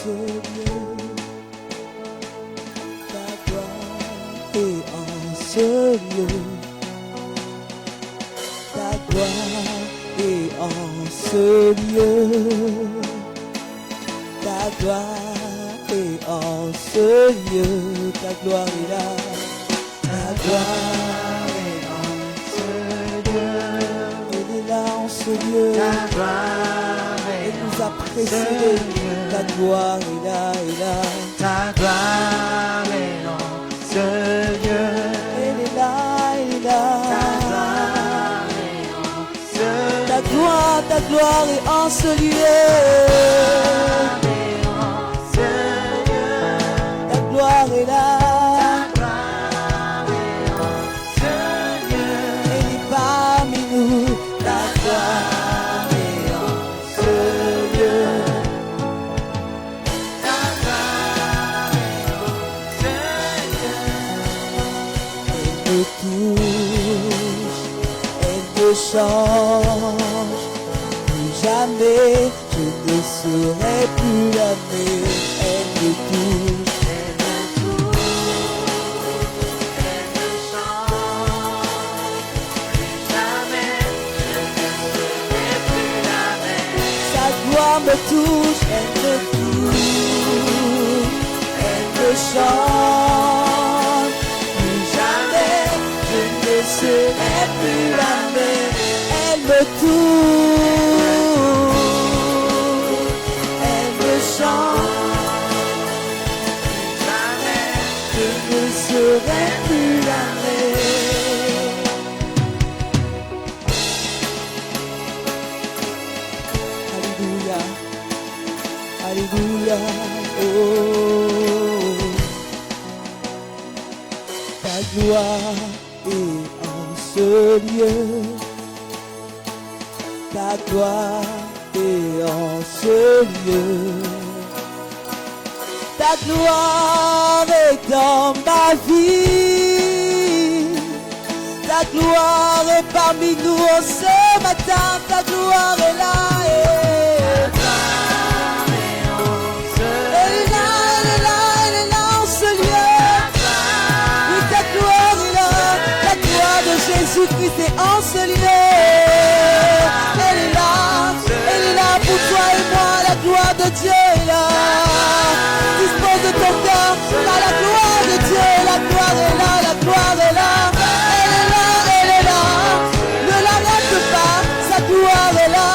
ce lieu. Ta gloire est en ce lieu. Ta gloire est en ce lieu. Ta gloire est en ce lieu. Ta gloire est là. Ta gloire est en ce lieu. Elle est là en ce lieu. Ta gloire elle nous a précédés. Ta gloire est là, est là. Ta gloire est en ce lieu. Elle est là, elle est là. Ta gloire est en ce lieu. Ta gloire est là. Elle est parmi nous. Ta gloire est en ce lieu. Ta gloire est en ce lieu. Elle me touche, elle me change. Jamais je ne serai plus la même. Elle me touche, elle me change. Plus jamais je ne serai plus la même. Sa gloire me touche, elle me touche, elle me change. Plus jamais je ne serai plus la même. Elle me touche. Je ne serai plus la même. Alléluia, Alléluia, oh. Ta gloire est en ce lieu. Ta gloire est en ce lieu. Ta gloire est dans ma vie. Ta gloire est parmi nous ce matin. Ta gloire est là. Elle est là, elle est là, elle est là en ce lieu. Oui, ta gloire est là. La gloire de Jésus-Christ est en ce lieu. Elle est là pour toi et moi. La gloire de Dieu est là. Dispose de ton cœur, car la gloire de Dieu, la gloire est là, la gloire est là. Elle est là, elle est là. Ne l'arrête pas, sa gloire est là.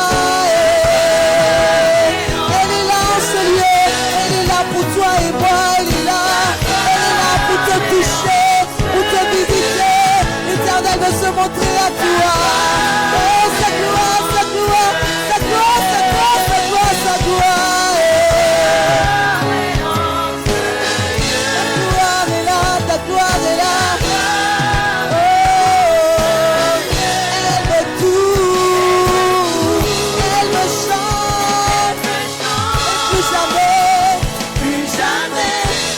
Elle est là en ce lieu, elle est là pour toi et moi, elle est là. Elle est là pour te toucher, pour te visiter. L'Éternel veut se montrer à toi. Oh, sa gloire, sa gloire, sa gloire, sa gloire, sa gloire, sa gloire. Ta gloire est là. Oh, elle me touche, elle me chante. Plus jamais,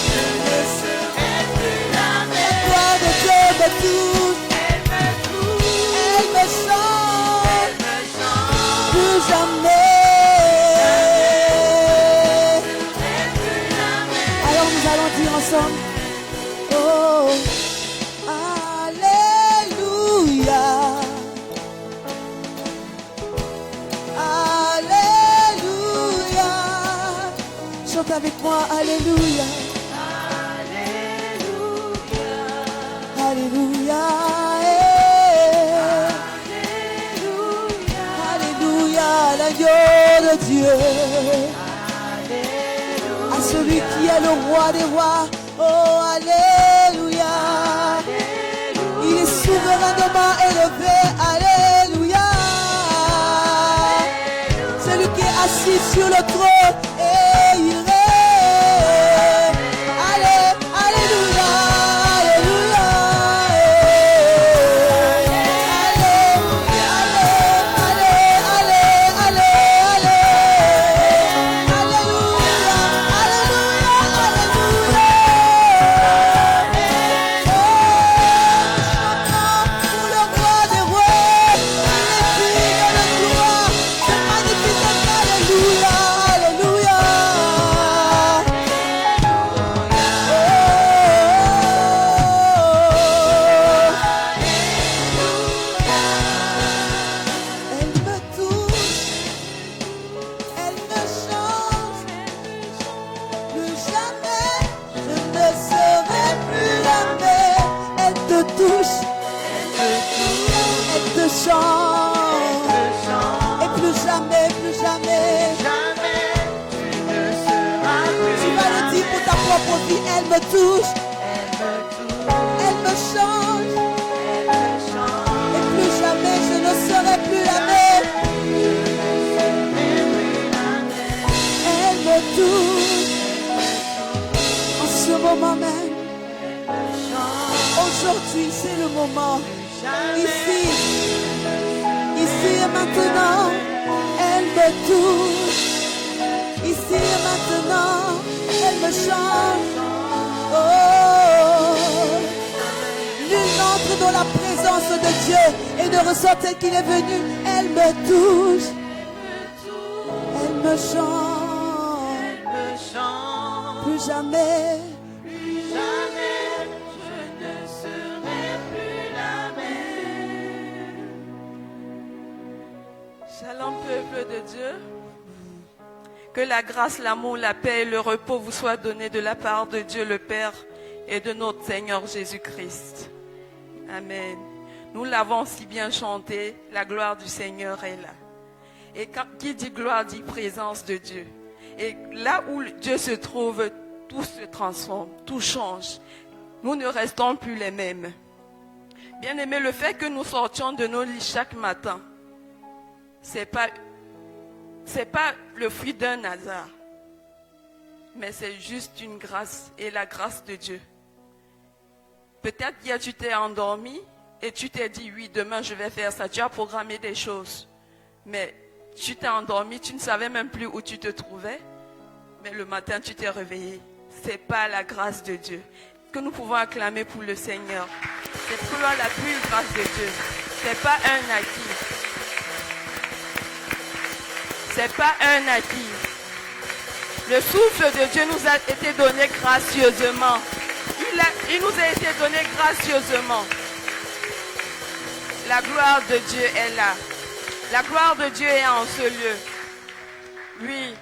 je ne serai plus la même. La gloire de Dieu me touche, elle me chante. Plus jamais. Alors nous allons dire ensemble. Oh, Alléluia, Alléluia. Chante avec moi, Alléluia, Alléluia, Alléluia, Alléluia, l'agneau de Dieu, à celui qui est le roi des rois. Oh, Alléluia. Il est souverainement élevé. Alléluia. Celui qui est assis sur le trône et il règne. Alléluia. Alléluia. Alléluia. vie, elle me touche. Elle me change. Et plus jamais je ne serai plus la même. Elle me touche. En ce moment même. Aujourd'hui, c'est le moment. Ici et maintenant, elle me touche. Ici et maintenant, elle me change. Oh, nul n'entre dans la présence de Dieu et ne ressent tel qu'il est venu. Elle me touche. Elle me change. Plus jamais. Shalom peuple de Dieu, que la grâce, l'amour, la paix et le repos vous soient donnés de la part de Dieu le Père et de notre Seigneur Jésus-Christ. Amen. Nous l'avons si bien chanté, la gloire du Seigneur est là. Et qui dit gloire dit présence de Dieu. Et là où Dieu se trouve, tout se transforme, tout change. Nous ne restons plus les mêmes. Bien aimé, le fait que nous sortions de nos lits chaque matin, c'est pas le fruit d'un hasard, mais c'est juste une grâce et la grâce de Dieu. Peut-être hier tu t'es endormi et tu t'es dit oui, demain je vais faire ça. Tu as programmé des choses, mais tu t'es endormi, tu ne savais même plus où tu te trouvais, mais le matin tu t'es réveillé. C'est pas la grâce de Dieu que nous pouvons acclamer pour le Seigneur. C'est pour la pure grâce de Dieu. C'est pas un acquis. C'est pas un acquis. Le souffle de Dieu nous a été donné gracieusement. Il nous a été donné gracieusement. La gloire de Dieu est là. La gloire de Dieu est en ce lieu. Oui,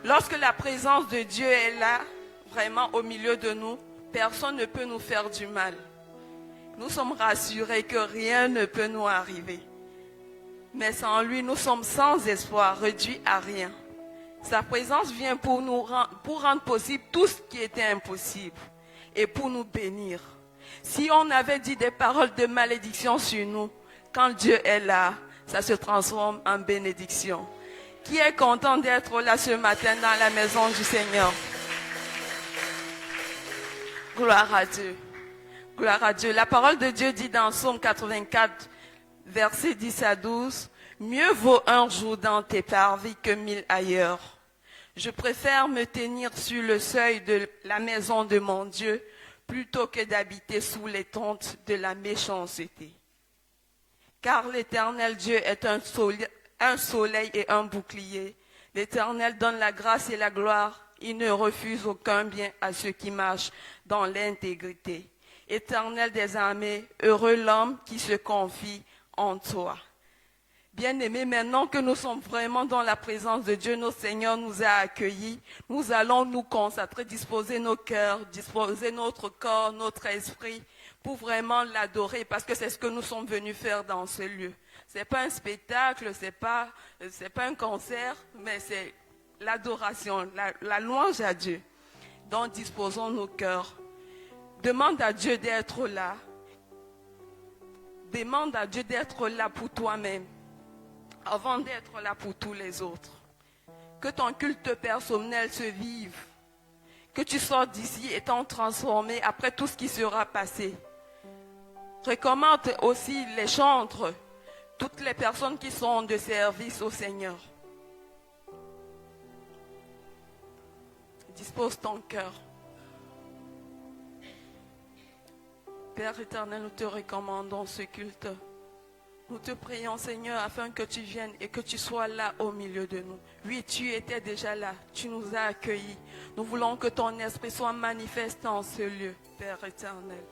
lorsque la présence de Dieu est là, vraiment au milieu de nous, personne ne peut nous faire du mal. Nous sommes rassurés que rien ne peut nous arriver. Mais sans lui, nous sommes sans espoir, réduits à rien. Sa présence vient pour rendre possible tout ce qui était impossible et pour nous bénir. Si on avait dit des paroles de malédiction sur nous, quand Dieu est là, ça se transforme en bénédiction. Qui est content d'être là ce matin dans la maison du Seigneur? Gloire à Dieu. Gloire à Dieu. La parole de Dieu dit dans Psaume 84, versets 10 à 12, « Mieux vaut un jour dans tes parvis que 1000 ailleurs. Je préfère me tenir sur le seuil de la maison de mon Dieu plutôt que d'habiter sous les tentes de la méchanceté. Car l'Éternel Dieu est un soleil et un bouclier. L'Éternel donne la grâce et la gloire. Il ne refuse aucun bien à ceux qui marchent dans l'intégrité. Éternel des armées, heureux l'homme qui se confie en toi. » Bien-aimés, maintenant que nous sommes vraiment dans la présence de Dieu, notre Seigneur nous a accueillis. Nous allons nous concentrer, disposer nos cœurs, disposer notre corps, notre esprit pour vraiment l'adorer, parce que c'est ce que nous sommes venus faire dans ce lieu. C'est pas un spectacle, c'est pas un concert, mais c'est l'adoration, la louange à Dieu. Donc disposons nos cœurs. Demande à Dieu d'être là. Demande à Dieu d'être là pour toi-même, avant d'être là pour tous les autres. Que ton culte personnel se vive. Que tu sortes d'ici étant transformé après tout ce qui sera passé. Recommande aussi les chantres, toutes les personnes qui sont de service au Seigneur. Dispose ton cœur. Père éternel, nous te recommandons ce culte. Nous te prions, Seigneur, afin que tu viennes et que tu sois là au milieu de nous. Oui, tu étais déjà là, tu nous as accueillis. Nous voulons que ton esprit soit manifeste en ce lieu, Père éternel.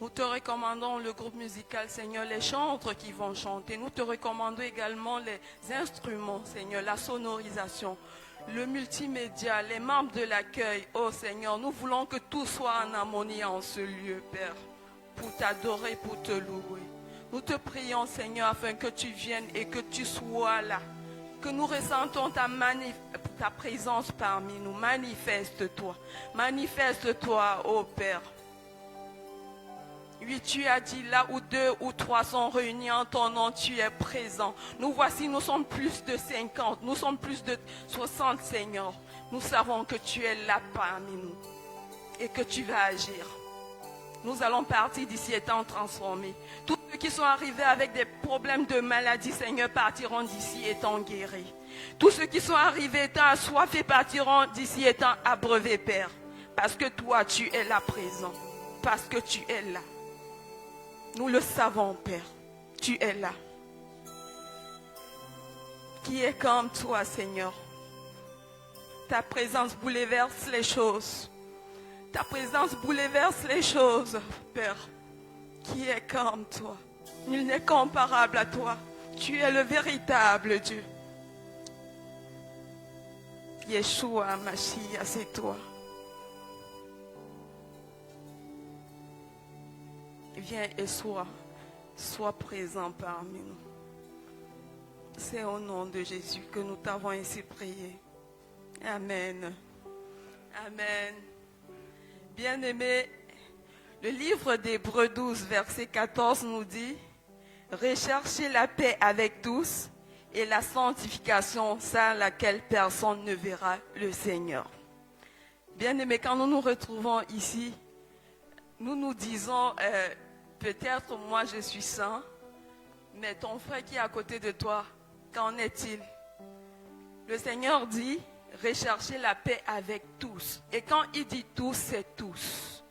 Nous te recommandons le groupe musical, Seigneur, les chantres qui vont chanter. Nous te recommandons également les instruments, Seigneur, la sonorisation, le multimédia, les membres de l'accueil. Oh Seigneur, nous voulons que tout soit en harmonie en ce lieu, Père, pour t'adorer, pour te louer. Nous te prions, Seigneur, afin que tu viennes et que tu sois là. que nous ressentons ta présence parmi nous. Manifeste-toi. Manifeste-toi, ô Père. Oui, tu as dit là où 2 ou 3 sont réunis en ton nom, tu es présent. Nous voici, nous sommes plus de 50, nous sommes plus de 60, Seigneur. Nous savons que tu es là parmi nous et que tu vas agir. Nous allons partir d'ici étant transformés. Tous ceux qui sont arrivés avec des problèmes de maladie, Seigneur, partiront d'ici étant guéris. Tous ceux qui sont arrivés étant assoiffés partiront d'ici étant abreuvés, Père. Parce que toi, tu es là présent. Parce que tu es là. Nous le savons, Père. Tu es là. Qui est comme toi, Seigneur? Ta présence bouleverse les choses. Ta présence bouleverse les choses, Père. Qui est comme toi? Nul n'est comparable à toi. Tu es le véritable Dieu. Yeshua, Mashiach, c'est toi. Viens et sois présent parmi nous. C'est au nom de Jésus que nous t'avons ainsi prié. Amen. Amen. Bien-aimés, le livre d'Hébreux 12, verset 14 nous dit « Recherchez la paix avec tous et la sanctification sans laquelle personne ne verra le Seigneur. » Bien-aimés, quand nous nous retrouvons ici, nous nous disons peut-être moi je suis saint, mais ton frère qui est à côté de toi, qu'en est-il? Le Seigneur dit recherchez la paix avec tous. Et quand il dit tous, c'est tous.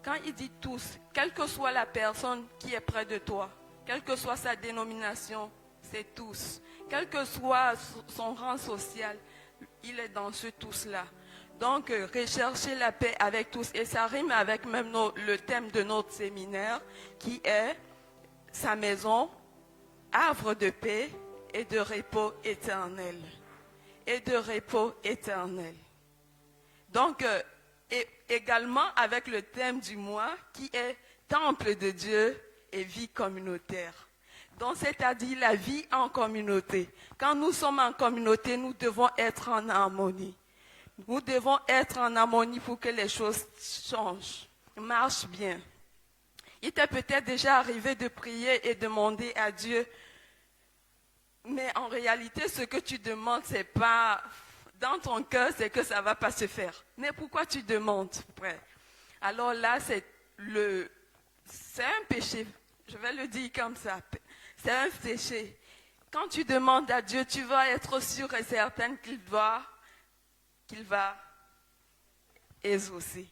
Quand il dit tous, quelle que soit la personne qui est près de toi, quelle que soit sa dénomination, c'est tous. Quel que soit son rang social, il est dans ce tous-là. Donc, rechercher la paix avec tous. Et ça rime avec même le thème de notre séminaire, qui est sa maison, havre de paix et de repos éternel. Et de repos éternel. Donc, et également avec le thème du mois, qui est temple de Dieu et vie communautaire. Donc, c'est-à-dire la vie en communauté. Quand nous sommes en communauté, nous devons être en harmonie. Nous devons être en harmonie pour que les choses changent, marchent bien. Il t'est peut-être déjà arrivé de prier et demander à Dieu, mais en réalité, ce que tu demandes, c'est pas dans ton cœur, c'est que ça va pas se faire. Mais pourquoi tu demandes, frère? Alors là, c'est un péché. Je vais le dire comme ça. C'est un péché. Quand tu demandes à Dieu, tu vas être sûr et certaine qu'il va exaucer.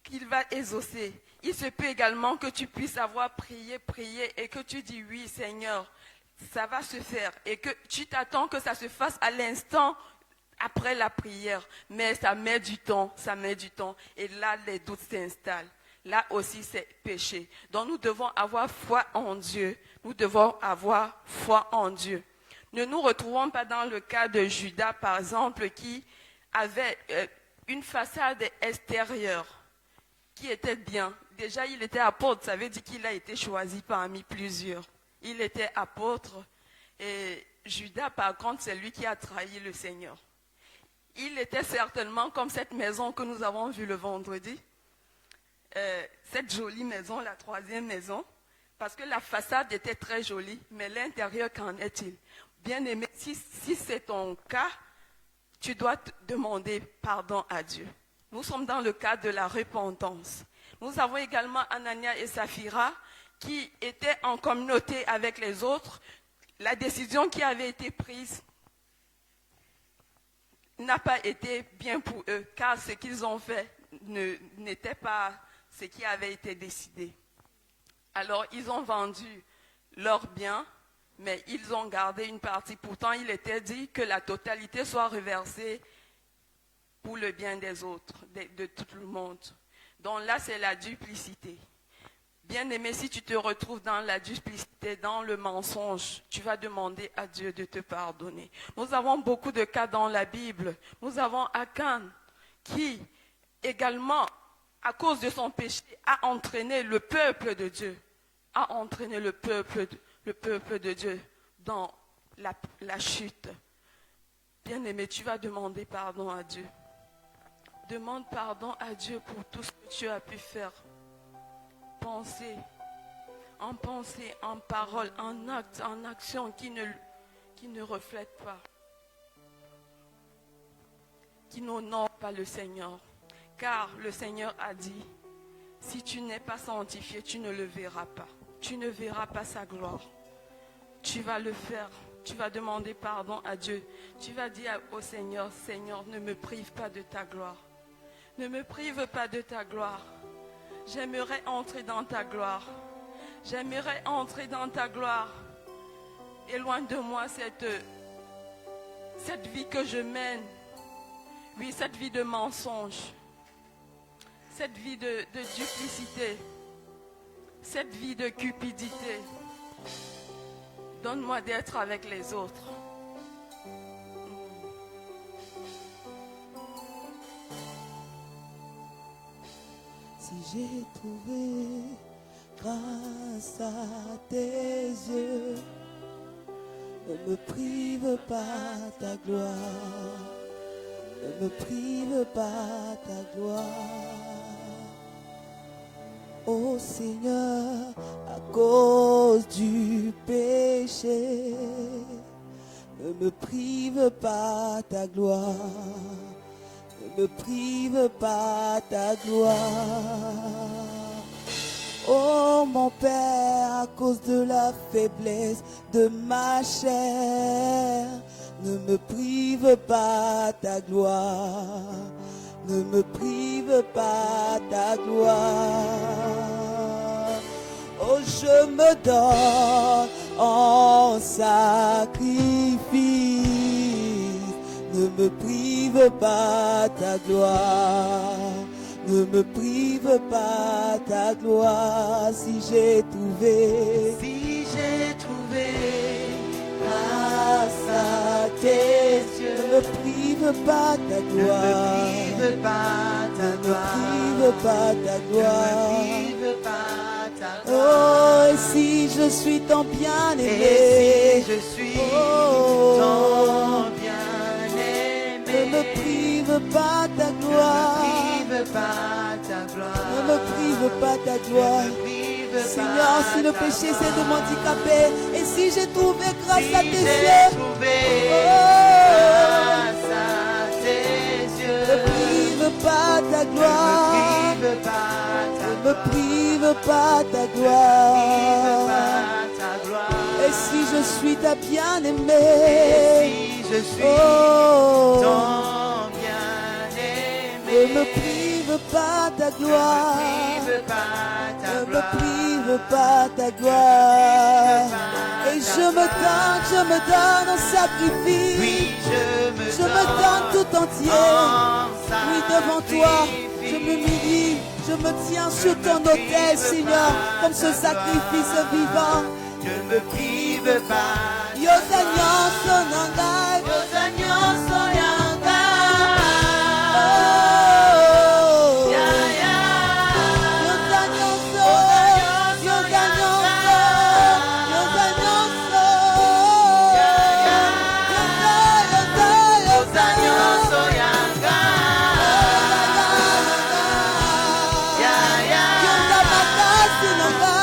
Qu'il va exaucer. Il se peut également que tu puisses avoir prié et que tu dis oui Seigneur, ça va se faire. Et que tu t'attends que ça se fasse à l'instant après la prière. Mais ça met du temps. Et là, les doutes s'installent. Là aussi, c'est péché. Donc nous devons avoir foi en Dieu. Nous devons avoir foi en Dieu. Ne nous retrouvons pas dans le cas de Judas, par exemple, qui avait une façade extérieure qui était bien. Déjà, il était apôtre, ça veut dire qu'il a été choisi parmi plusieurs. Il était apôtre et Judas, par contre, c'est lui qui a trahi le Seigneur. Il était certainement comme cette maison que nous avons vue le vendredi, cette jolie maison, la troisième maison, parce que la façade était très jolie, mais l'intérieur, qu'en est-il? Bien-aimé, si c'est ton cas, tu dois demander pardon à Dieu. Nous sommes dans le cadre de la repentance. Nous avons également Anania et Saphira qui étaient en communauté avec les autres. La décision qui avait été prise n'a pas été bien pour eux, car ce qu'ils ont fait n'était pas ce qui avait été décidé. Alors, ils ont vendu leurs biens, mais ils ont gardé une partie. Pourtant, il était dit que la totalité soit reversée pour le bien des autres, de tout le monde. Donc là, c'est la duplicité. Bien-aimé, si tu te retrouves dans la duplicité, dans le mensonge, tu vas demander à Dieu de te pardonner. Nous avons beaucoup de cas dans la Bible. Nous avons Akan qui, également, à cause de son péché, a entraîné le peuple de Dieu, dans la chute. Bien-aimé, tu vas demander pardon à Dieu. Demande pardon à Dieu pour tout ce que tu as pu faire. Pensée, en parole, en acte, en action qui ne reflète pas, qui n'honore pas le Seigneur. Car le Seigneur a dit, si tu n'es pas sanctifié, tu ne le verras pas. Tu ne verras pas sa gloire. Tu vas le faire. Tu vas demander pardon à Dieu. Tu vas dire au Seigneur, Seigneur, ne me prive pas de ta gloire. Ne me prive pas de ta gloire. J'aimerais entrer dans ta gloire. J'aimerais entrer dans ta gloire. Éloigne de moi cette vie que je mène. Oui, cette vie de mensonge. Cette vie de duplicité. Cette vie de cupidité. Donne-moi d'être avec les autres. Si j'ai trouvé grâce à tes yeux, ne me prive pas ta gloire, ne me prive pas ta gloire. Ô Seigneur, à cause du péché, ne me prive pas ta gloire, ne me prive pas ta gloire. Oh mon Père, à cause de la faiblesse de ma chair, ne me prive pas ta gloire, ne me prive pas ta gloire. Oh, je me donne en sacrifice, ne me prive pas ta gloire, ne me prive pas ta gloire. Si j'ai trouvé grâce à tes yeux, ne me prive pas ta gloire, ne me prive pas ta gloire, ne me prive pas ta gloire. ne me prive pas ta gloire. Oh, et si je suis ton bien-aimé, Et si je suis oh, ton bien-aimé, ne me prive pas ta gloire, ne me prive pas ta gloire, ne me prive pas ta gloire. ne me prive Seigneur, pas si le ta péché gloire. c'est de m'handicaper, et si j'ai trouvé grâce Si à tes j'ai yeux, trouvé oh, grâce à tes yeux, ne me prive pas ta gloire, ne me prive pas ta ne me gloire, prive pas ta ne me prive gloire. pas ta gloire. Et si je suis ta Et bien-aimée, si je suis oh, ton ne bien-aimé, me prive pas ta ne gloire, me prive pas ta ne me gloire, prive pas ta gloire. Et je me donne en sacrifice, oui, je me donne tout entier. Oui, devant toi, je m'humilie, je me tiens sur ton autel, Seigneur, comme ce sacrifice vivant. Je ne me prive pas. Yotanyan sonanga, Yotanyan soyanga. oh, Ya ya. Yotanyan so, Yotanyan so, Yotanyan so, Yotanyan soyanga. Ya ya. Yotanyan soyanga.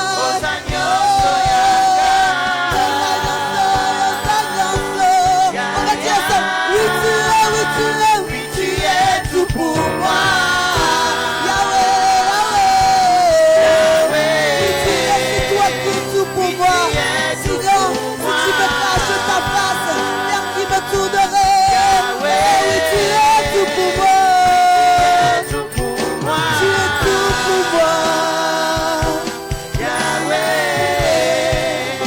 Oui, tu es tout pour moi. Yahweh, Yahweh. Oui, tu es, c'est toi qui es tout pour moi. Sinon, si tu me caches ta face, vers qui me tournerait? Oui, tu es tout pour moi. Tu es tout pour moi. Yahweh,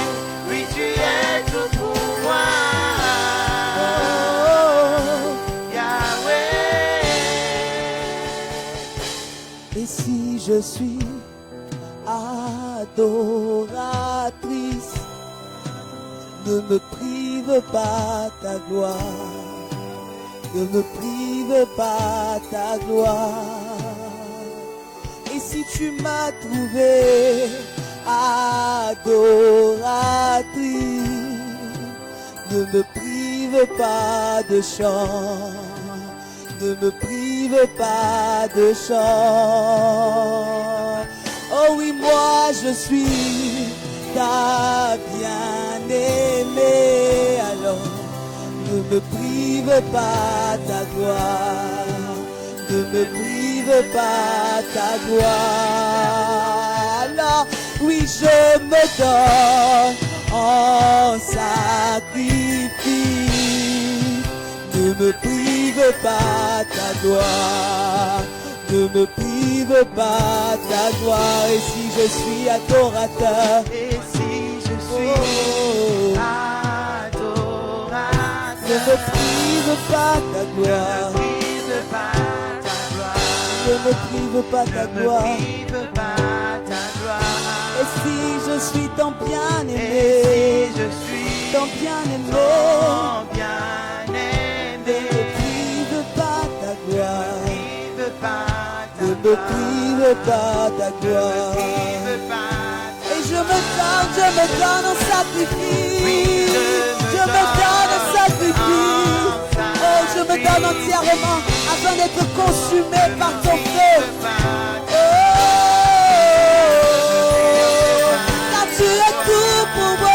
oui, tu es tout pour moi. Et si je suis adoratrice, ne me prive pas ta gloire, ne me prive pas ta gloire. Et si tu m'as trouvé adoratrice, Ne me prive pas de chant, ne me prive pas de chant. Oh oui, moi je suis ta bien-aimée, alors ne me prive pas ta gloire, ne me prive pas ta gloire. Alors oui, je me donne en sacrifice. Ne me prive pas ta gloire, ne me prive pas ta gloire. Et si je suis adorateur, Et si je suis adorateur, ne me prive pas ta gloire, ne prive pas ta gloire, ne me prive pas ta ne me gloire. prive pas ta gloire. Et si je suis ton Et bien-aimé, si je suis ton bien-aimé, ton ne bien-aimé, me prive pas ta gloire, prive pas ta ne me gloire, prive pas ta gloire. prive pas ta Et je me donne en sacrifice, je me donne en sacrifice. Oh, je me donne entièrement afin d'être consumé par ton feu. Oh, car tu es tout pour moi.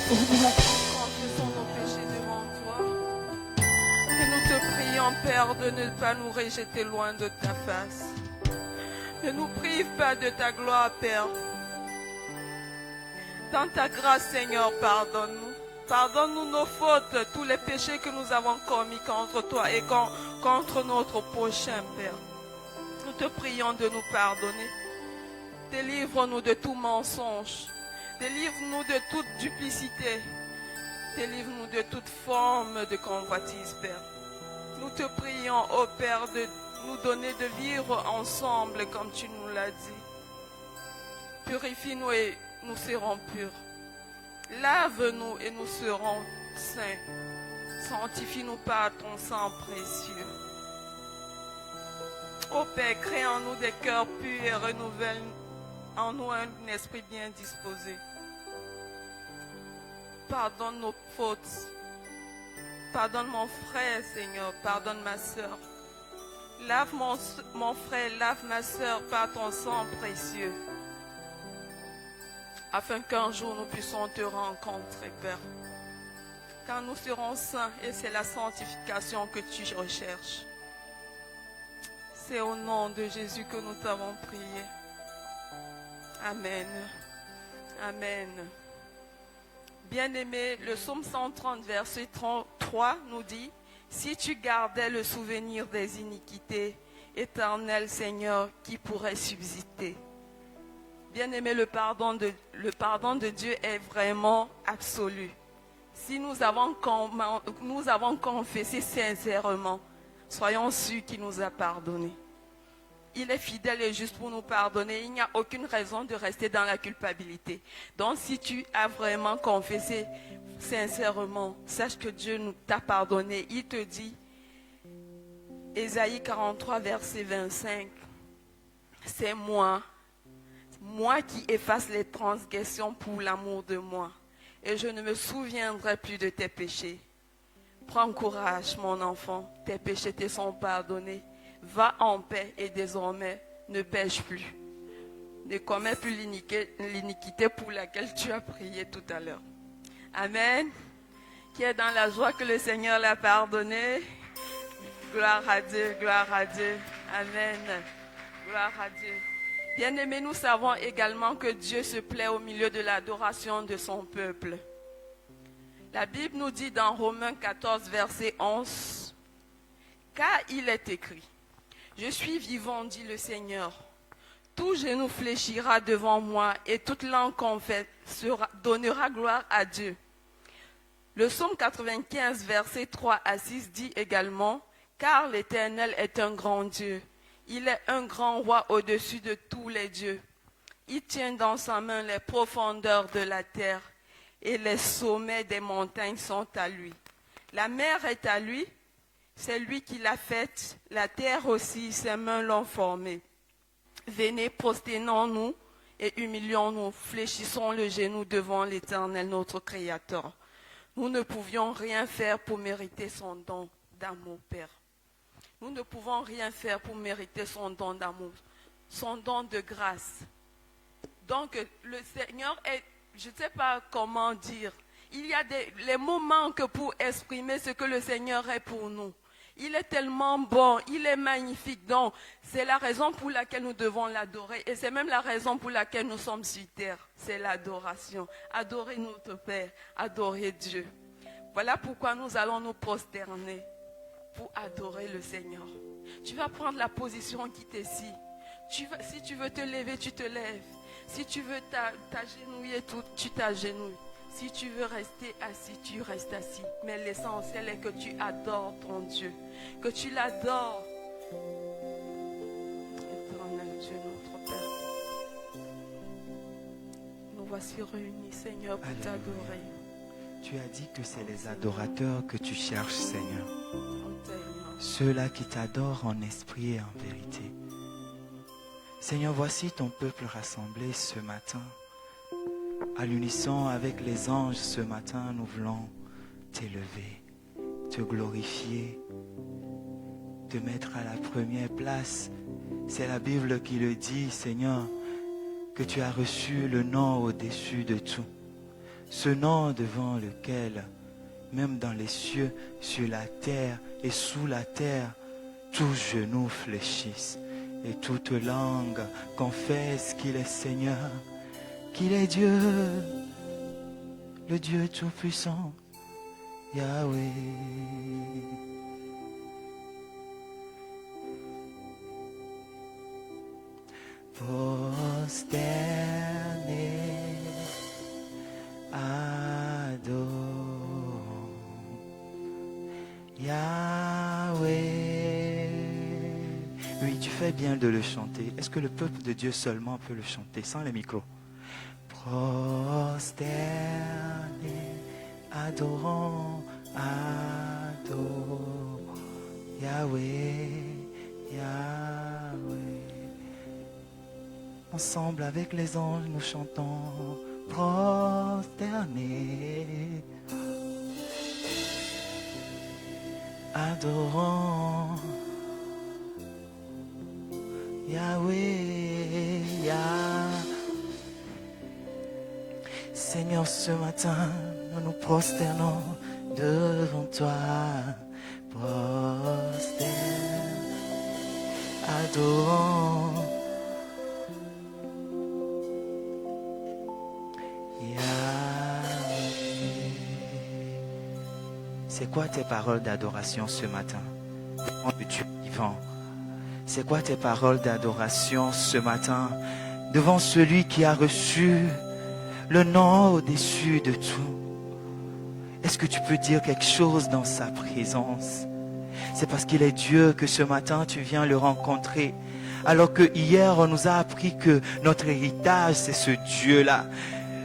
Confessons nos péchés devant toi. Et nous te prions, Père, de ne pas nous rejeter loin de ta face. Ne nous prive pas de ta gloire, Père. Dans ta grâce, Seigneur, pardonne-nous. Pardonne-nous nos fautes, tous les péchés que nous avons commis contre toi et contre notre prochain, Père. Nous te prions de nous pardonner. Délivre-nous de tout mensonge. Délivre-nous de toute duplicité. Délivre-nous de toute forme de convoitise, Père. Nous te prions, ô Père, de nous donner de vivre ensemble comme tu nous l'as dit. Purifie-nous et nous serons purs. Lave-nous et nous serons saints. Sanctifie-nous par ton sang précieux. Ô Père, crée en nous des cœurs purs et renouvelle en nous un esprit bien disposé. Pardonne nos fautes. Pardonne mon frère, Seigneur. Pardonne ma soeur. Lave mon frère, lave ma soeur par ton sang précieux. Afin qu'un jour nous puissions te rencontrer, Père. Car nous serons saints et c'est la sanctification que tu recherches. C'est au nom de Jésus que nous t'avons prié. Amen. Amen. Bien-aimé, le psaume 130, verset 3 nous dit: si tu gardais le souvenir des iniquités, éternel Seigneur, qui pourrait subsister? Bien-aimé, le pardon de Dieu est vraiment absolu. Si nous avons confessé sincèrement, soyons sûrs qu'il nous a pardonné. Il est fidèle et juste pour nous pardonner. Il n'y a aucune raison de rester dans la culpabilité. Donc si tu as vraiment confessé sincèrement, sache que Dieu t'a pardonné. Il te dit, Ésaïe 43, verset 25, c'est moi qui efface les transgressions pour l'amour de moi, et je ne me souviendrai plus de tes péchés. Prends courage, mon enfant, tes péchés te sont pardonnés. Va en paix et désormais ne pêche plus. ne commets plus l'iniquité pour laquelle tu as prié tout à l'heure. Amen. Qui est dans la joie que le Seigneur l'a pardonné. Gloire à Dieu, gloire à Dieu. Amen. Gloire à Dieu. Bien-aimés, nous savons également que Dieu se plaît au milieu de l'adoration de son peuple. La Bible nous dit dans Romains 14, verset 11, « Car il est écrit, je suis vivant, dit le Seigneur. Tout genou fléchira devant moi et toute langue donnera gloire à Dieu. » Le psaume 95, verset 3 à 6 dit également, « Car l'Éternel est un grand Dieu. Il est un grand roi au-dessus de tous les dieux. Il tient dans sa main les profondeurs de la terre et les sommets des montagnes sont à lui. La mer est à lui, c'est lui qui l'a faite, la terre aussi, ses mains l'ont formée. Venez, prosternons-nous et humilions-nous, fléchissons le genou devant l'Éternel, notre Créateur. Nous ne pouvions rien faire pour mériter son don d'amour, Père. Nous ne pouvons rien faire pour mériter son don d'amour, son don de grâce. Donc, le Seigneur est, je ne sais pas comment dire, il y a les mots manquent pour exprimer ce que le Seigneur est pour nous. Il est tellement bon, il est magnifique. Donc, c'est la raison pour laquelle nous devons l'adorer. Et c'est même la raison pour laquelle nous sommes sur terre. C'est l'adoration. Adorer notre Père, adorer Dieu. Voilà pourquoi nous allons nous prosterner pour adorer le Seigneur. Tu vas prendre la position qui t'essie. Si tu veux te lever, tu te lèves. Si tu veux t'agenouiller, tu t'agenouilles. Si tu veux rester assis, tu restes assis. Mais l'essentiel est que tu adores ton Dieu. Que tu l'adores. Éternel Dieu, notre Père. Nous voici réunis, Seigneur, pour t'adorer. Tu as dit que c'est les adorateurs que tu cherches, Seigneur. Ceux-là qui t'adorent en esprit et en vérité. Seigneur, voici ton peuple rassemblé ce matin. À l'unisson avec les anges ce matin, nous voulons t'élever, te glorifier, te mettre à la première place. C'est la Bible qui le dit, Seigneur, que tu as reçu le nom au-dessus de tout. Ce nom devant lequel, même dans les cieux, sur la terre et sous la terre, tous genoux fléchissent et toute langue confesse qu'il est Seigneur, qu'il est Dieu, le Dieu tout-puissant, Yahweh. Prosterné, adore Yahweh. Oui, tu fais bien de le chanter. Est-ce que le peuple de Dieu seulement peut le chanter sans les micros? Prosterné, adorons, adore Yahweh, Yahweh. Ensemble avec les anges, nous chantons prosterné, adorons Yahweh, Yahweh. Seigneur, ce matin, nous nous prosternons devant toi. Prosterne, adorons Yahweh. C'est quoi tes paroles d'adoration ce matin? Devant le Dieu vivant. C'est quoi tes paroles d'adoration ce matin? Devant celui qui a reçu le nom au-dessus de tout. Est-ce que tu peux dire quelque chose dans sa présence? C'est parce qu'il est Dieu que ce matin tu viens le rencontrer. Alors que hier on nous a appris que notre héritage c'est ce Dieu-là.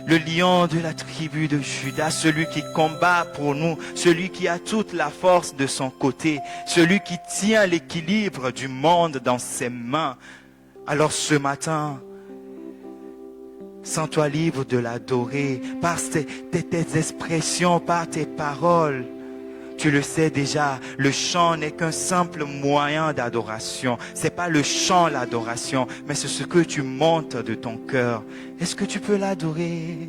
Le lion de la tribu de Juda, celui qui combat pour nous, celui qui a toute la force de son côté, celui qui tient l'équilibre du monde dans ses mains. Alors ce matin, sens-toi libre de l'adorer par tes expressions, par tes paroles. Tu le sais déjà, le chant n'est qu'un simple moyen d'adoration. C'est pas le chant l'adoration, mais c'est ce que tu montes de ton cœur. Est-ce que tu peux l'adorer?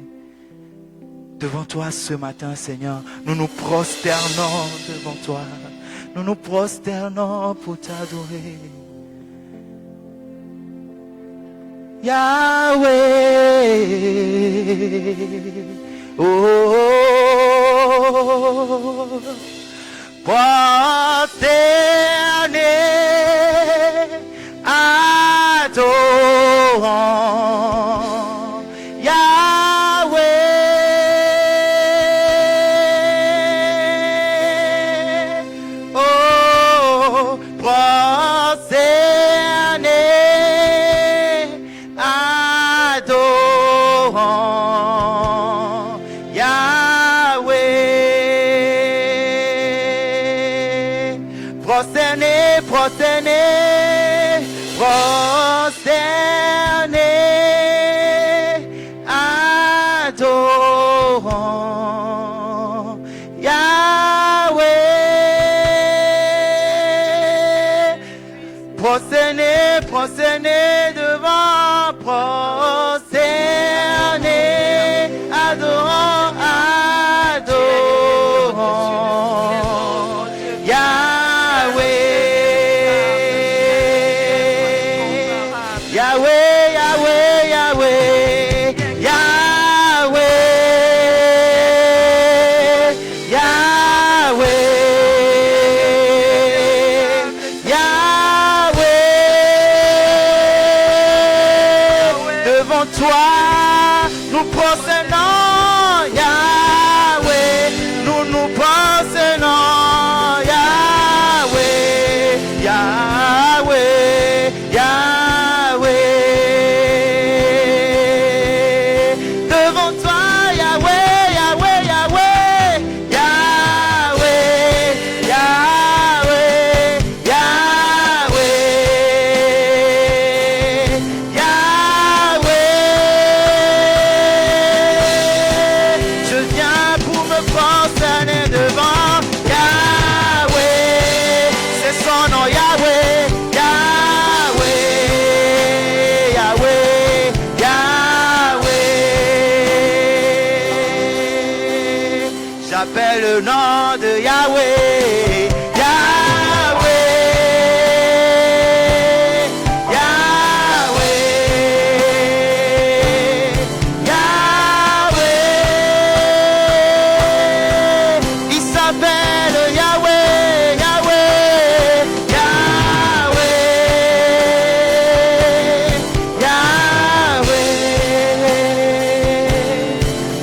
Devant toi ce matin, Seigneur, nous nous prosternons devant toi. Nous nous prosternons pour t'adorer. Yahweh, oh, prosterné, adorant, Yahweh, oh, prosterné, adorant, Yahweh, prosterné, prosterné, prosterné, adorant, Yahweh, prosterné, prosterné devant, prosterné, adorant, adorant, Yahweh, Yahweh, Yahweh, Yahweh, Yahweh, Yahweh, Yahweh, devant toi, nous prosternons, Yahweh, nous nous prosternons, Yahweh, Yahweh, Yahweh, devant toi, Yahweh, Yahweh, Yahweh, Yahweh, Yahweh, Yahweh, Yahweh, je viens pour me prosterner devant Yahweh, c'est son nom Yahweh, Yahweh, Yahweh, Yahweh, j'appelle le nom de Yahweh, Yahweh, Yahweh, Yahweh, il s'appelle Yahweh, Yahweh, Yahweh,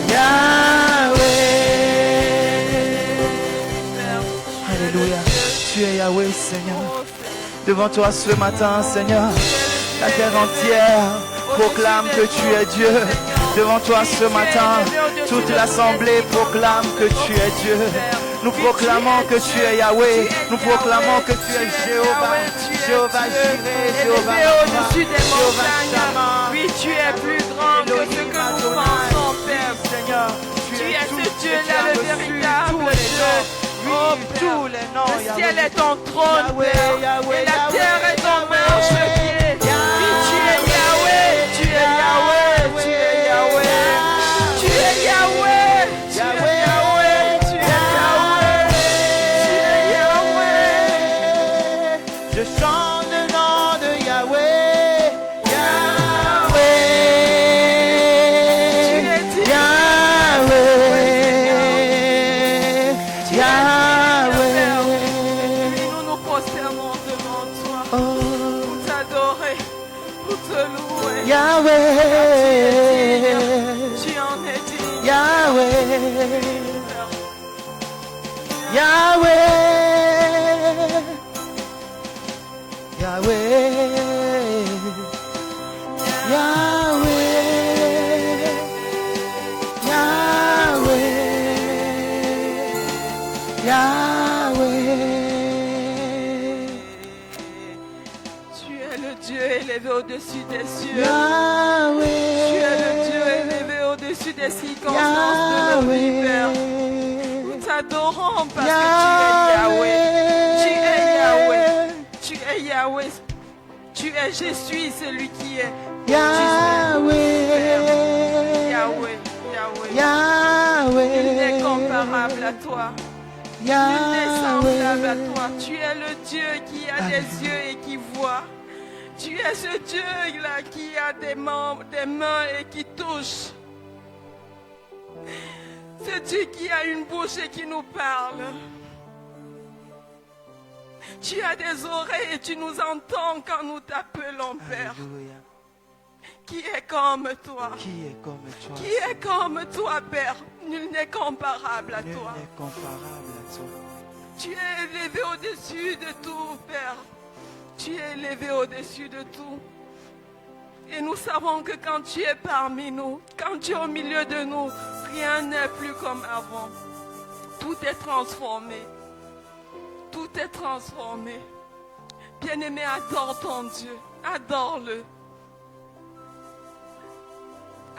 Yahweh, Yahweh. Alléluia. Tu es Yahweh, Seigneur. Devant toi ce matin, Seigneur, la terre entière proclame que tu es Dieu. Devant toi ce matin, toute l'assemblée proclame que tu es Dieu. Nous proclamons que tu es Yahweh. Nous proclamons que tu es Jéhovah. Jéhovah Jireh, Jéhovah au-dessus des Jéhovah montagnes. Shammah. Oui, tu es plus grand que ce que nous pensons, Père. Seigneur, Tu es ce tout, Dieu-là, tu as le reçu véritable tous les Dieu. noms. Oui, Oh, Père. tous les noms, Le ciel Yahweh. est ton trône, Yahweh, Père. Yahweh, Et la Yahweh, terre est ton Yahweh. marchepied. Oui, tu es Yahweh. Tu es Yahweh. Tu es Yahweh. Tu es Yahweh. Tu es Yahweh. Tu es Yahweh. Tu es Yahweh. Je chante le nom de Yahweh, Yahweh, Tu es Dieu. Yahweh, Yahweh. Oui, nous nous prosternons devant toi Oh, pour t'adorer, pour te louer. Yahweh, Tu en es digne. Yahweh, Yahweh, Yahweh, Yahweh, Yahweh, Yahweh, Tu es le Dieu élevé au-dessus des cieux. Yahweh, Tu es le Dieu élevé au-dessus des circonstances de nos vies, Père. Nous t'adorons parce que tu es Yahweh. Tu es Yahweh. Tu es Yahweh. Tu es Jésus, celui qui est. Yahweh. Yahweh. Yahweh. Yahweh. Il n'est comparable à toi. Il n'est semblable à toi. Tu es le Dieu qui a des yeux et qui voit. Tu es ce Dieu-là qui a des mains et qui touche. Ce Dieu qui a une bouche et qui nous parle. Tu as des oreilles et tu nous entends quand nous t'appelons, Père. Alléluia. Qui est comme toi? Qui est comme toi? Qui est comme toi, Père? Nul n'est comparable à Nul toi. n'est comparable à toi. Tu es élevé au-dessus de tout, Père. Tu es élevé au-dessus de tout. Et nous savons que quand tu es parmi nous, quand tu es au milieu de nous, rien n'est plus comme avant. Tout est transformé. Tout est transformé. Bien-aimé, adore ton Dieu. Adore-le.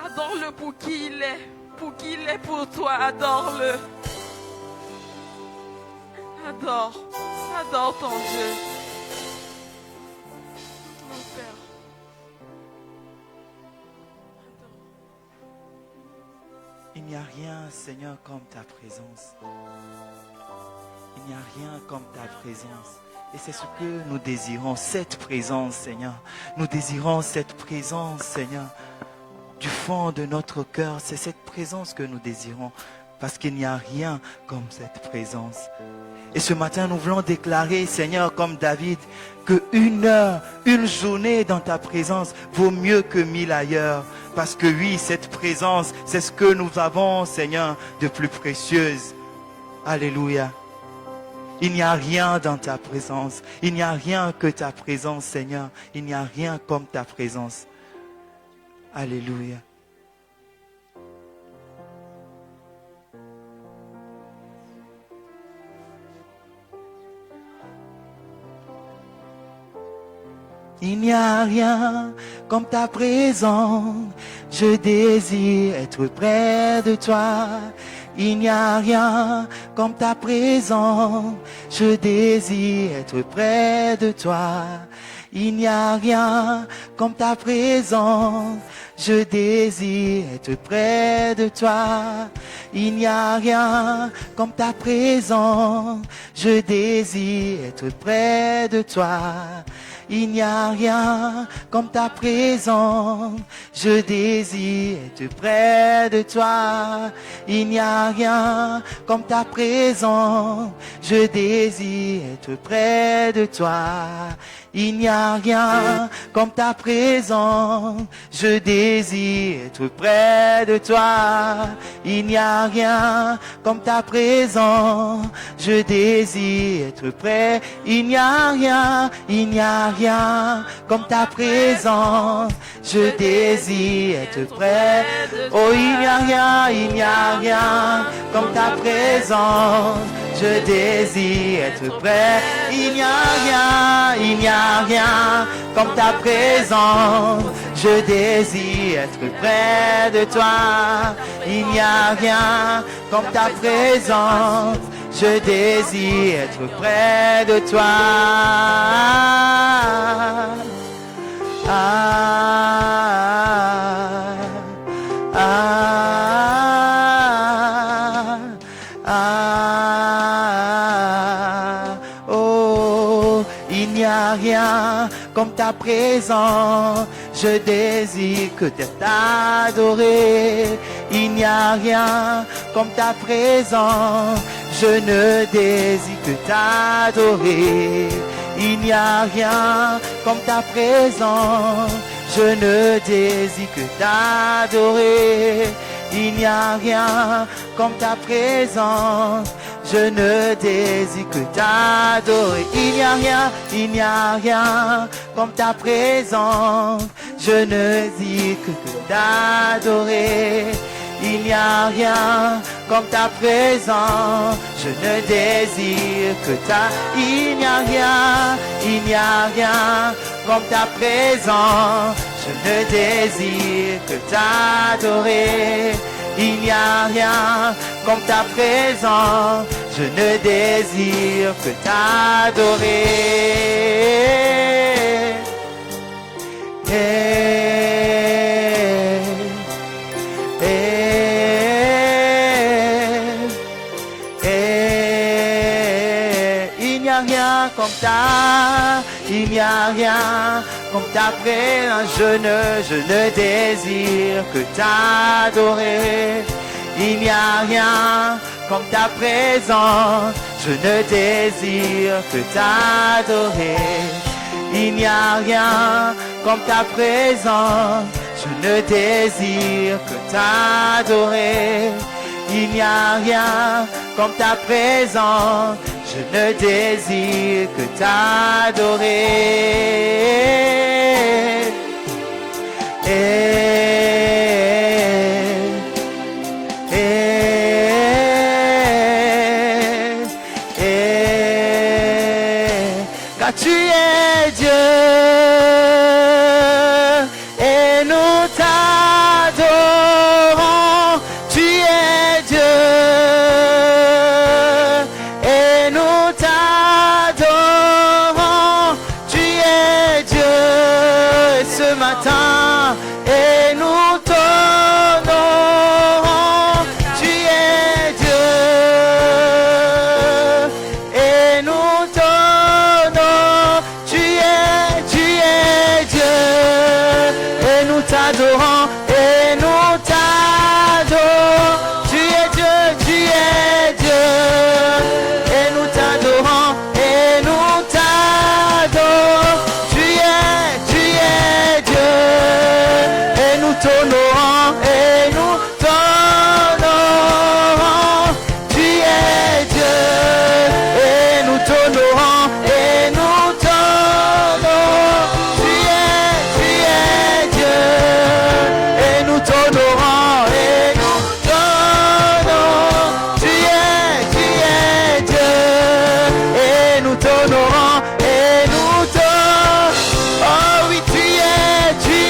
Adore-le pour qui il est. Pour qui il est pour toi. Adore-le. Adore. Adore ton Dieu. Mon Père. Il n'y a rien, Seigneur, comme ta présence. Il n'y a rien comme ta présence. Et c'est ce que nous désirons, cette présence, Seigneur. Nous désirons cette présence, Seigneur. Du fond de notre cœur, c'est cette présence que nous désirons. Parce qu'il n'y a rien comme cette présence. Et ce matin, nous voulons déclarer, Seigneur, comme David, que 1 heure, une journée dans ta présence vaut mieux que 1000 ailleurs. Parce que oui, cette présence, c'est ce que nous avons, Seigneur, de plus précieuse. Alléluia. Il n'y a rien dans ta présence. Il n'y a rien que ta présence, Seigneur. Il n'y a rien comme ta présence. Alléluia. Il n'y a rien comme ta présence. Je désire être près de toi. Il n'y a rien comme ta présence. Je désire être près de toi. Il n'y a rien comme ta présence. Je désire être près de toi. Il n'y a rien comme ta présence. Je désire être près de toi. Il n'y a rien comme ta présence. Je désire être près de toi. Il n'y a rien comme ta présence. Je désire être près de toi. Il n'y a rien comme ta présence. Je désire être près de toi. Il n'y a rien comme ta présence. Je désire être près. Il n'y a rien comme ta présence. Je désire être près. Oh, il n'y a rien comme ta présence. Je désire être près. Il n'y a rien comme ta présence. Je désire être près de toi. Il n'y a rien comme ta présence. Je désire être près de toi. Oh, il n'y a rien comme ta présence. Je désire que t'adorer. Il n'y a rien comme ta présence. Je ne désire que t'adorer. Il n'y a rien comme ta présence. Je ne désire que t'adorer. Il n'y a rien comme ta présence. Je ne désire que t'adorer. Il n'y a rien comme ta présence. Je ne désire que t'adorer. Il n'y a rien comme ta présence. Je ne désire que ta. Il n'y a rien comme ta présence. Je ne désire que t'adorer. Il n'y a rien comme ta présence. Je ne désire que t'adorer. Il n'y a rien comme il n'y a rien comme ta présence. Je ne désire que t'adorer. Il n'y a rien comme ta présence. Je ne désire que t'adorer. Il n'y a rien comme ta présence. Je ne désire que t'adorer. Il n'y a rien comme ta présence. Je ne désire que t'adorer. Car tu es Dieu et nous t'adorons. Tu es Dieu et nous t'adorons. Tu es Dieu ce matin et nous t'honorons. Tu es Dieu et nous t'honorons. Tu es Dieu et nous t'adorons et nous t'adorons. Tu es Dieu et nous t'adorons et nous t'adorons. Tu es Dieu et nous t'honorons et nous t'honorons. Tu es Dieu et nous t'honorons et nous t'honorons. Tu es Dieu et nous t'honorons et nous t'honorons. Tu es Dieu et nous t'honorons et nous t'honorons. Oh oui, tu es Dieu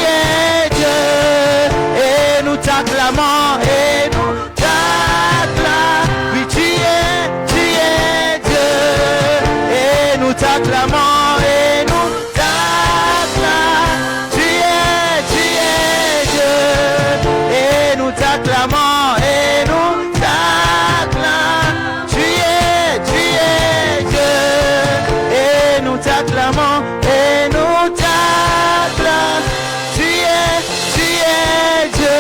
et nous t'acclamons et nous t'acclamons. Oui, tu es Dieu et nous t'acclamons et nous t'acclamons. Tu es Dieu et nous t'acclamons et nous t'acclamons. Tu es Dieu et nous t'acclamons et nous t'acclamons. Tu es Dieu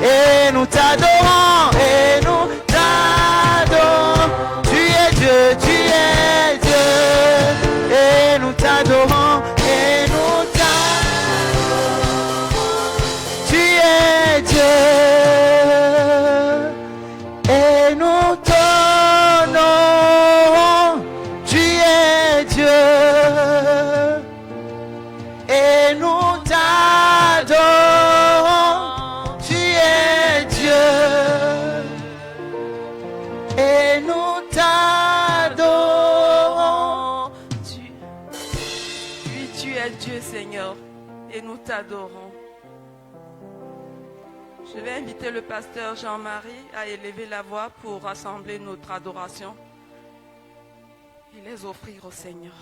et nous t'adorons et nous t'adorons. Tu es Dieu et nous t'adorons et nous t'adorons. Tu es Dieu et nous t'honorons. Tu es Dieu et nous t'adorons. Tu es Dieu et nous t'adorons. Oui, tu es Dieu, Seigneur, et nous t'adorons. Je vais inviter le pasteur Jean-Marie à élever la voix pour rassembler notre adoration et les offrir au Seigneur.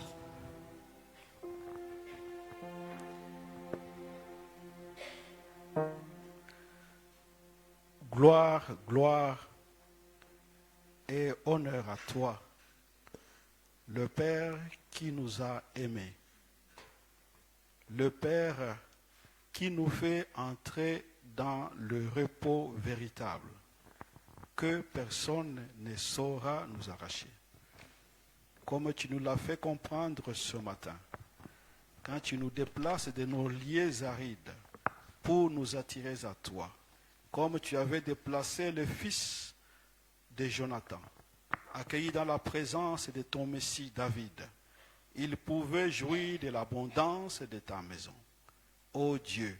Gloire, gloire et honneur à toi, le Père qui nous a aimés, le Père qui nous fait entrer dans le repos véritable, que personne ne saura nous arracher. Comme tu nous l'as fait comprendre ce matin, quand tu nous déplaces de nos lieux arides pour nous attirer à toi, comme tu avais déplacé le fils de Jonathan, accueilli dans la présence de ton Messie David, il pouvait jouir de l'abondance de ta maison. Ô Dieu,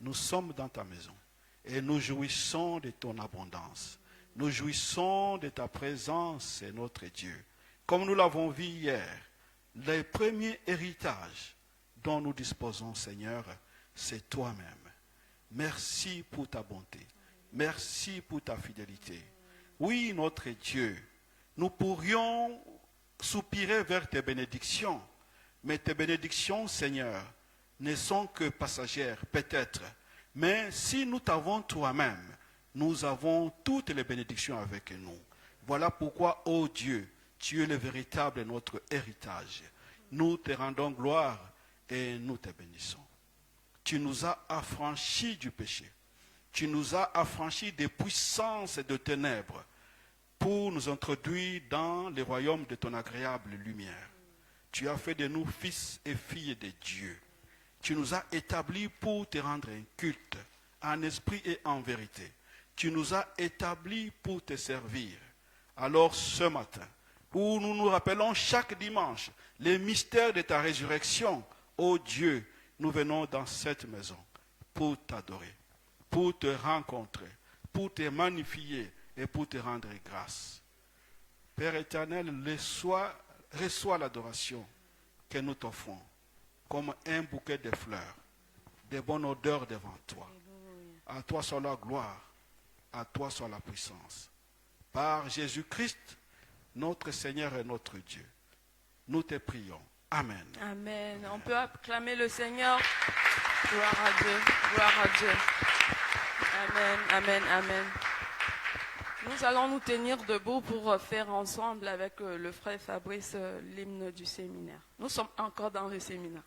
nous sommes dans ta maison et nous jouissons de ton abondance. Nous jouissons de ta présence, notre Dieu. Comme nous l'avons vu hier, le premier héritage dont nous disposons, Seigneur, c'est toi-même. Merci pour ta bonté. Merci pour ta fidélité. Oui, notre Dieu, nous pourrions soupirer vers tes bénédictions, mais tes bénédictions, Seigneur, ne sont que passagères, peut-être. Mais si nous t'avons toi-même, nous avons toutes les bénédictions avec nous. Voilà pourquoi, ô Dieu, tu es le véritable notre héritage. Nous te rendons gloire et nous te bénissons. Tu nous as affranchis du péché. Tu nous as affranchis des puissances et de ténèbres pour nous introduire dans le royaume de ton agréable lumière. Tu as fait de nous fils et filles de Dieu. Tu nous as établis pour te rendre un culte, en esprit et en vérité. Tu nous as établis pour te servir. Alors ce matin, où nous nous rappelons chaque dimanche les mystères de ta résurrection, ô Dieu, nous venons dans cette maison pour t'adorer, pour te rencontrer, pour te magnifier et pour te rendre grâce. Père éternel, reçois l'adoration que nous t'offrons comme un bouquet de fleurs, de bonne odeur devant toi. À toi soit la gloire, à toi soit la puissance. Par Jésus-Christ, notre Seigneur et notre Dieu, nous te prions. Amen. Amen. On peut acclamer le Seigneur. Gloire à Dieu. Gloire à Dieu. Amen. Amen. Amen. Nous allons nous tenir debout pour faire ensemble avec le frère Fabrice l'hymne du séminaire. Nous sommes encore dans le séminaire.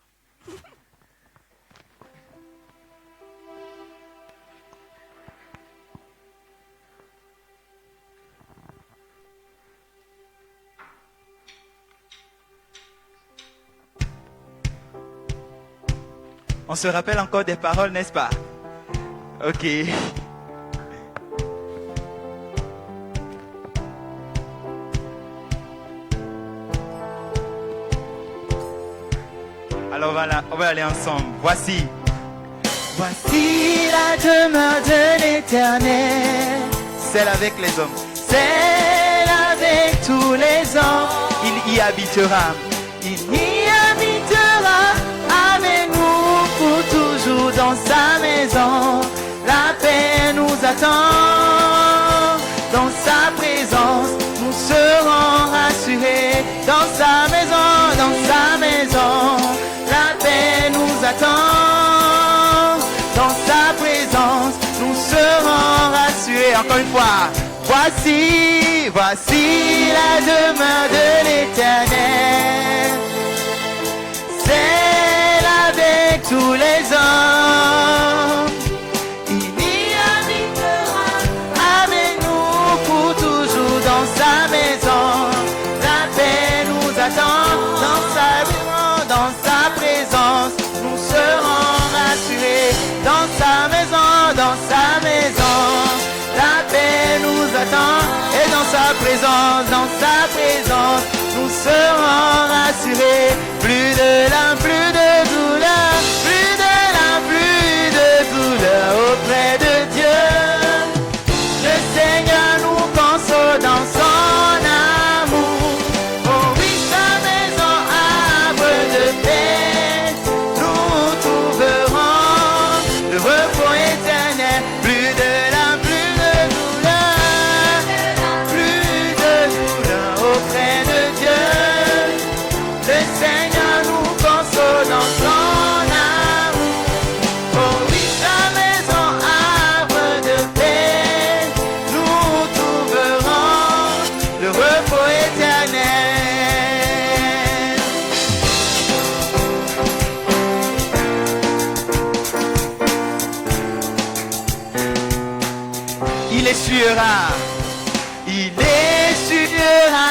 On se rappelle encore des paroles, n'est-ce pas? Ok. Alors on va aller ensemble. Voici. Voici la demeure de l'Éternel. Celle avec les hommes. Celle avec tous les hommes. Il y habitera. Il y habitera avec nous pour toujours dans sa maison. La paix nous attend. Dans sa présence, nous serons rassurés. Dans sa maison, dans sa maison. La paix nous attend. Dans sa présence, nous serons rassurés. Encore une fois. Voici la demeure de l'Éternel. Celle avec tous les hommes. Il y habitera avec nous pour toujours dans sa maison. La paix nous attend dans sa présence. Nous serons rassurés dans sa maison, dans sa maison. La paix nous attend et dans sa présence, nous serons rassurés. Plus de larmes, plus de douleur, plus de douleur auprès de Dieu. Le Seigneur nous console dans son amour. Oh oui, sa maison, arbre de paix, nous trouverons le repos éternel. Plus de larmes, auprès de Dieu, le Seigneur nous console dans son amour. Oh oui, sa maison, arbre de paix, nous trouverons le repos éternel. Il essuiera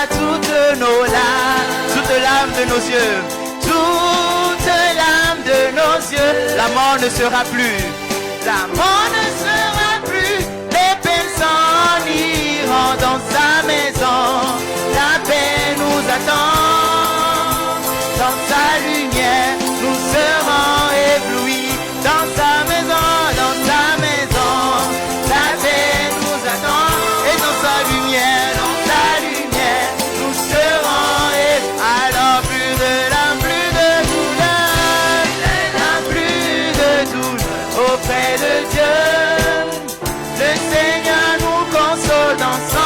toutes nos larmes, toutes larmes de nos yeux, toutes larmes de nos yeux. La mort ne sera plus, la mort ne sera plus. Les peines s'en iront dans sa maison. La paix nous attend, dans sa lumière nous serons éblouis. Dans sa maison, dans sa maison, la paix nous attend et dans sa lumière. Alors plus de larmes, plus de douleur, plus de douleur auprès de Dieu. dans son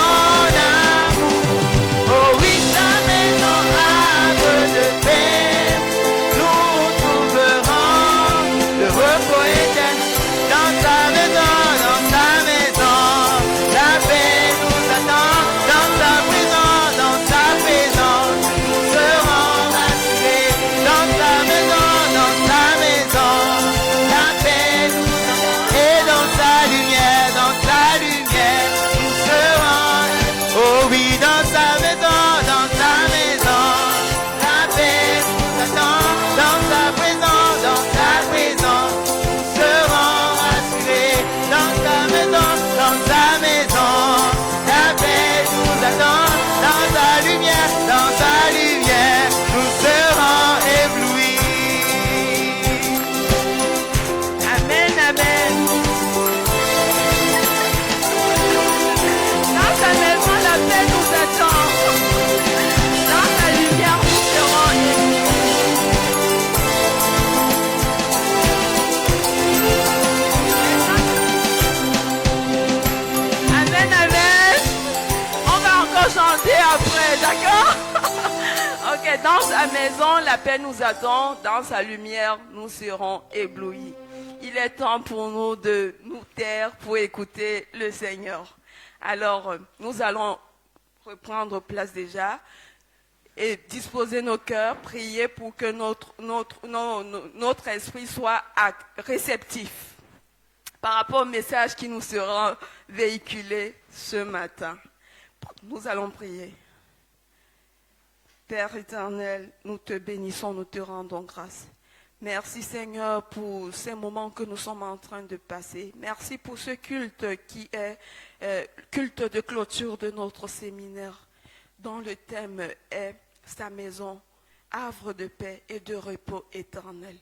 amour. Oh oui, sa maison havre de paix, nous trouverons le repos éternel. Dans sa maison, la paix nous attend. Dans sa présence, nous serons rassurés. Dans sa maison, la paix nous attend. Et dans sa lumière, nous serons. Oh oui, dans sa maison, la paix nous attend. Dans sa présence, nous serons rassurés. Dans sa maison, la paix nous attend. Dans sa lumière, nous serons éblouis. Amen, amen. Dans sa maison, la paix nous attend. Dans sa lumière, nous serons éblouis. Amen, amen. On va encore chanter après, d'accord? Ok, dans sa maison, la paix nous attend. Dans sa lumière, nous serons éblouis. Il est temps pour nous de nous taire pour écouter le Seigneur. Alors, nous allons reprendre place déjà et disposer nos cœurs, prier pour que notre esprit soit réceptif par rapport au message qui nous sera véhiculé ce matin. Nous allons prier. Père éternel, nous te bénissons, nous te rendons grâce. Merci Seigneur pour ces moments que nous sommes en train de passer. Merci pour ce culte qui est culte de clôture de notre séminaire, dont le thème est sa maison, havre de paix et de repos éternel.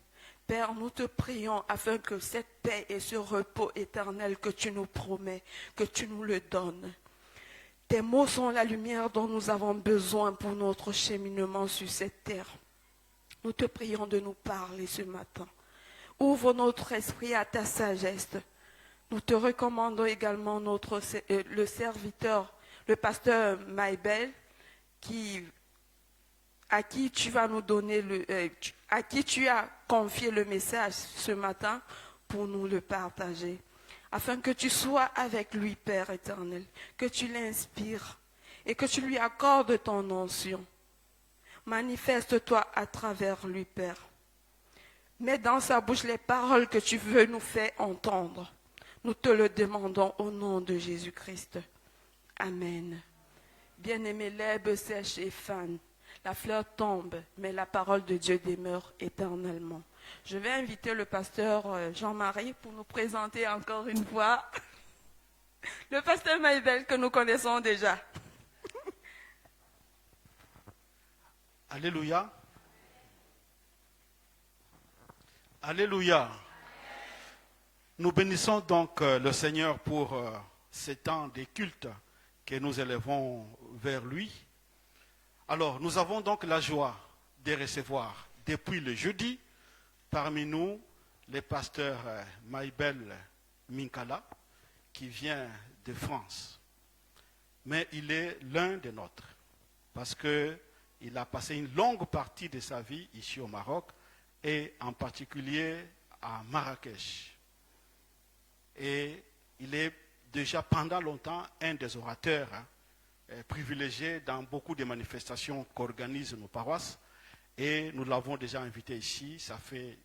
Père, nous te prions afin que cette paix et ce repos éternel que tu nous promets, que tu nous le donnes. Tes mots sont la lumière dont nous avons besoin pour notre cheminement sur cette terre. Nous te prions de nous parler ce matin. Ouvre notre esprit à ta sagesse. Nous te recommandons également le serviteur, le pasteur Maïbel, à qui tu vas nous donner à qui tu as confié le message ce matin pour nous le partager. Afin que tu sois avec lui, Père éternel, que tu l'inspires et que tu lui accordes ton onction. Manifeste-toi à travers lui, Père. Mets dans sa bouche les paroles que tu veux nous faire entendre. Nous te le demandons au nom de Jésus-Christ. Amen. Bien-aimés, l'herbe sèche et fane, la fleur tombe, mais la parole de Dieu demeure éternellement. Je vais inviter le pasteur Jean-Marie pour nous présenter encore une fois le pasteur Maïbel que nous connaissons déjà. Alléluia. Alléluia. Nous bénissons donc le Seigneur pour ces temps des cultes que nous élevons vers lui. Alors, nous avons donc la joie de recevoir depuis le jeudi parmi nous le pasteur Maïbel Minkala qui vient de France. Mais il est l'un des nôtres parce qu'il a passé une longue partie de sa vie ici au Maroc et en particulier à Marrakech. Et il est déjà pendant longtemps un des orateurs privilégiés dans beaucoup de manifestations qu'organisent nos paroisses. Et nous l'avons déjà invité ici, ça fait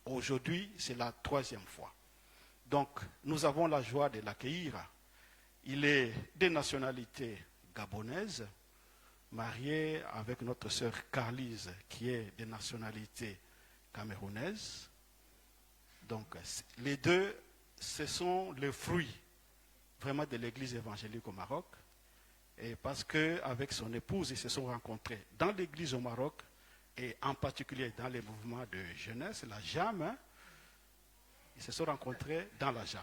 aujourd'hui, c'est la 3e fois. Donc, nous avons la joie de l'accueillir. Il est de nationalité gabonaise, marié avec notre sœur Carlise, qui est de nationalité camerounaise. Donc, les deux, ce sont les fruits vraiment de l'église évangélique au Maroc. Et parce qu'avec son épouse, ils se sont rencontrés dans l'église au Maroc, et en particulier dans les mouvements de jeunesse, la JAM, ils se sont rencontrés dans la JAM.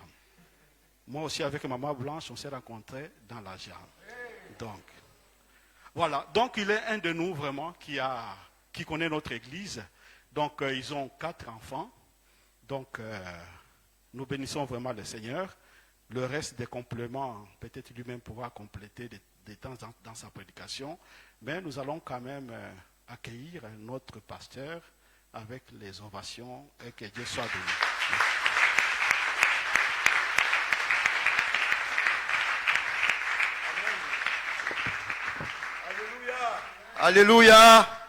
Moi aussi, avec Maman Blanche, on s'est rencontrés dans la JAM. Donc, voilà. Donc, il est un de nous vraiment qui connaît notre église. Donc, ils ont 4 enfants. Donc, nous bénissons vraiment le Seigneur. le reste des compléments, peut-être lui-même pourra compléter des temps dans sa prédication. Mais nous allons quand même accueillir notre pasteur avec les ovations et que Dieu soit béni. Alléluia.